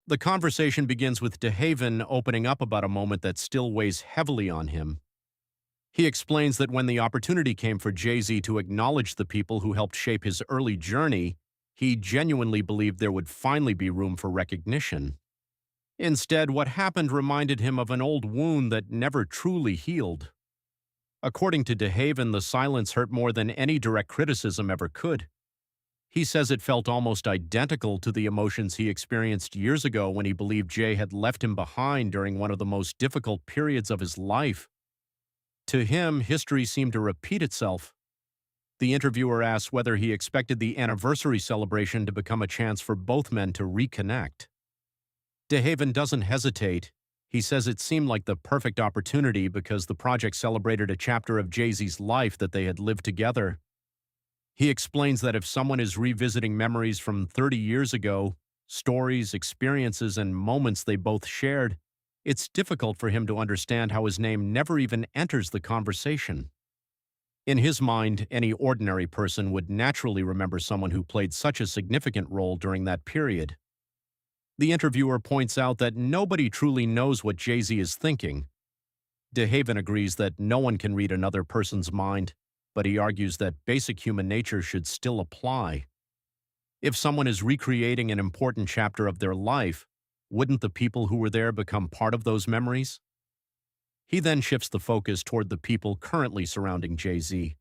The conversation begins with DeHaven opening up about a moment that still weighs heavily on him. He explains that when the opportunity came for Jay-Z to acknowledge the people who helped shape his early journey, he genuinely believed there would finally be room for recognition. Instead, what happened reminded him of an old wound that never truly healed. According to DeHaven, the silence hurt more than any direct criticism ever could. He says it felt almost identical to the emotions he experienced years ago when he believed Jay had left him behind during one of the most difficult periods of his life. To him, history seemed to repeat itself. The interviewer asks whether he expected the anniversary celebration to become a chance for both men to reconnect. DeHaven doesn't hesitate. He says it seemed like the perfect opportunity because the project celebrated a chapter of Jay-Z's life that they had lived together. He explains that if someone is revisiting memories from 30 years ago, stories, experiences, and moments they both shared, it's difficult for him to understand how his name never even enters the conversation. In his mind, any ordinary person would naturally remember someone who played such a significant role during that period. The interviewer points out that nobody truly knows what Jay-Z is thinking. DeHaven agrees that no one can read another person's mind, but he argues that basic human nature should still apply. If someone is recreating an important chapter of their life, wouldn't the people who were there become part of those memories? He then shifts the focus toward the people currently surrounding Jay-Z.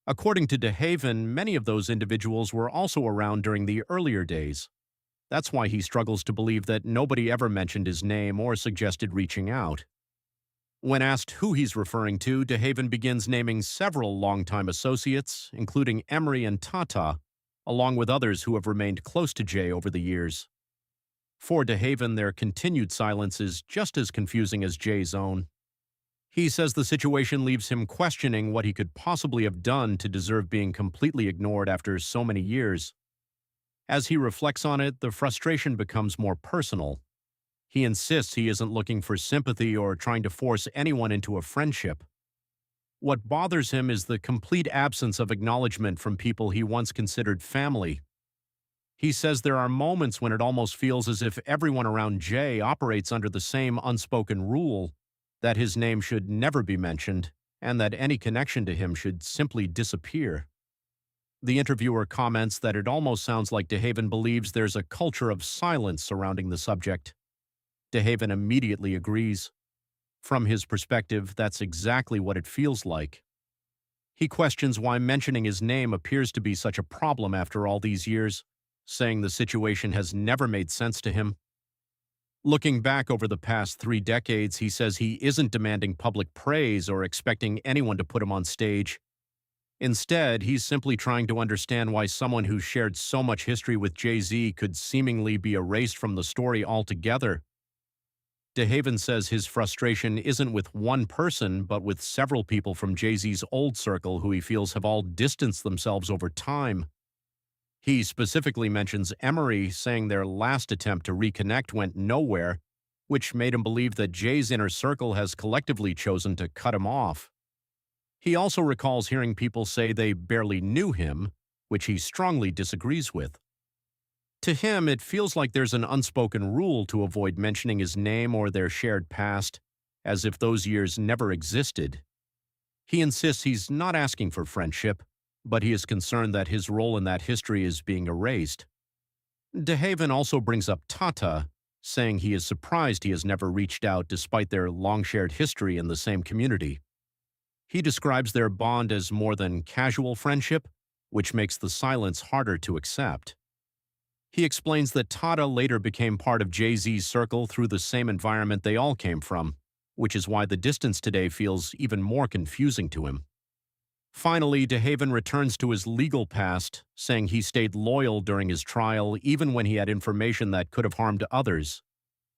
According to DeHaven, many of those individuals were also around during the earlier days. That's why he struggles to believe that nobody ever mentioned his name or suggested reaching out. When asked who he's referring to, DeHaven begins naming several longtime associates, including Emory and Tata, along with others who have remained close to Jay over the years. For DeHaven, their continued silence is just as confusing as Jay's own. He says the situation leaves him questioning what he could possibly have done to deserve being completely ignored after so many years. As he reflects on it, the frustration becomes more personal. He insists he isn't looking for sympathy or trying to force anyone into a friendship. What bothers him is the complete absence of acknowledgement from people he once considered family. He says there are moments when it almost feels as if everyone around Jay operates under the same unspoken rule, that his name should never be mentioned, and that any connection to him should simply disappear. The interviewer comments that it almost sounds like DeHaven believes there's a culture of silence surrounding the subject. DeHaven immediately agrees. From his perspective, that's exactly what it feels like. He questions why mentioning his name appears to be such a problem after all these years, saying the situation has never made sense to him. Looking back over the past 3 decades, he says he isn't demanding public praise or expecting anyone to put him on stage. Instead, he's simply trying to understand why someone who shared so much history with Jay-Z could seemingly be erased from the story altogether. DeHaven says his frustration isn't with one person, but with several people from Jay-Z's old circle who he feels have all distanced themselves over time. He specifically mentions Emory, saying their last attempt to reconnect went nowhere, which made him believe that Jay's inner circle has collectively chosen to cut him off. He also recalls hearing people say they barely knew him, which he strongly disagrees with. To him, it feels like there's an unspoken rule to avoid mentioning his name or their shared past, as if those years never existed. He insists he's not asking for friendship, but he is concerned that his role in that history is being erased. DeHaven also brings up Tata, saying he is surprised he has never reached out despite their long-shared history in the same community. He describes their bond as more than casual friendship, which makes the silence harder to accept. He explains that Tata later became part of Jay-Z's circle through the same environment they all came from, which is why the distance today feels even more confusing to him. Finally, DeHaven returns to his legal past, saying he stayed loyal during his trial even when he had information that could have harmed others.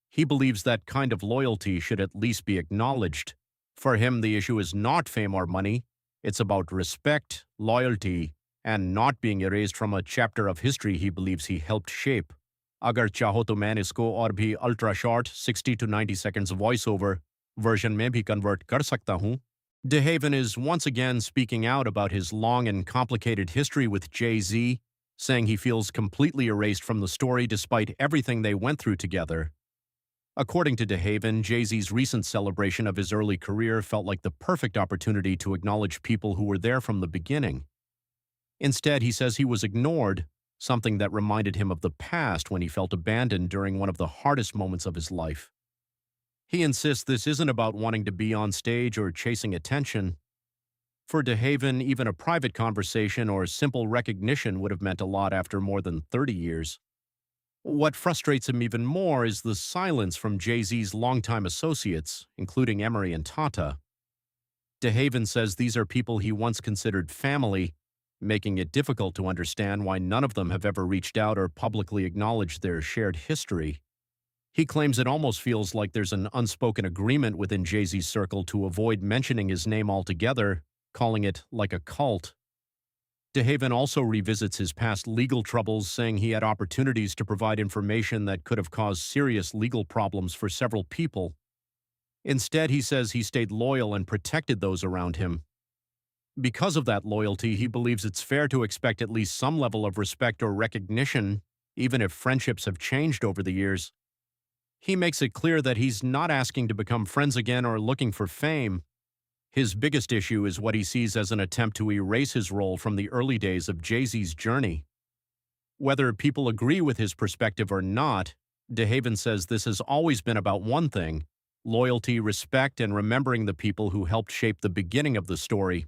He believes that kind of loyalty should at least be acknowledged. For him, the issue is not fame or money. It's about respect, loyalty, and not being erased from a chapter of history he believes he helped shape. अगर चाहो तो मैं इसको और भी ultra short 60 to 90 seconds voice over version में भी convert कर सकता हूँ. DeHaven is once again speaking out about his long and complicated history with Jay-Z, saying he feels completely erased from the story despite everything they went through together. According to DeHaven, Jay-Z's recent celebration of his early career felt like the perfect opportunity to acknowledge people who were there from the beginning. Instead, he says he was ignored, something that reminded him of the past when he felt abandoned during one of the hardest moments of his life. He insists this isn't about wanting to be on stage or chasing attention. For DeHaven, even a private conversation or simple recognition would have meant a lot after more than 30 years. What frustrates him even more is the silence from Jay-Z's longtime associates, including Emory and Tata. DeHaven says these are people he once considered family, making it difficult to understand why none of them have ever reached out or publicly acknowledged their shared history. He claims it almost feels like there's an unspoken agreement within Jay-Z's circle to avoid mentioning his name altogether, calling it like a cult. DeHaven also revisits his past legal troubles, saying he had opportunities to provide information that could have caused serious legal problems for several people. Instead, he says he stayed loyal and protected those around him. Because of that loyalty, he believes it's fair to expect at least some level of respect or recognition, even if friendships have changed over the years. He makes it clear that he's not asking to become friends again or looking for fame. His biggest issue is what he sees as an attempt to erase his role from the early days of Jay-Z's journey. Whether people agree with his perspective or not, DeHaven says this has always been about one thing: loyalty, respect, and remembering the people who helped shape the beginning of the story.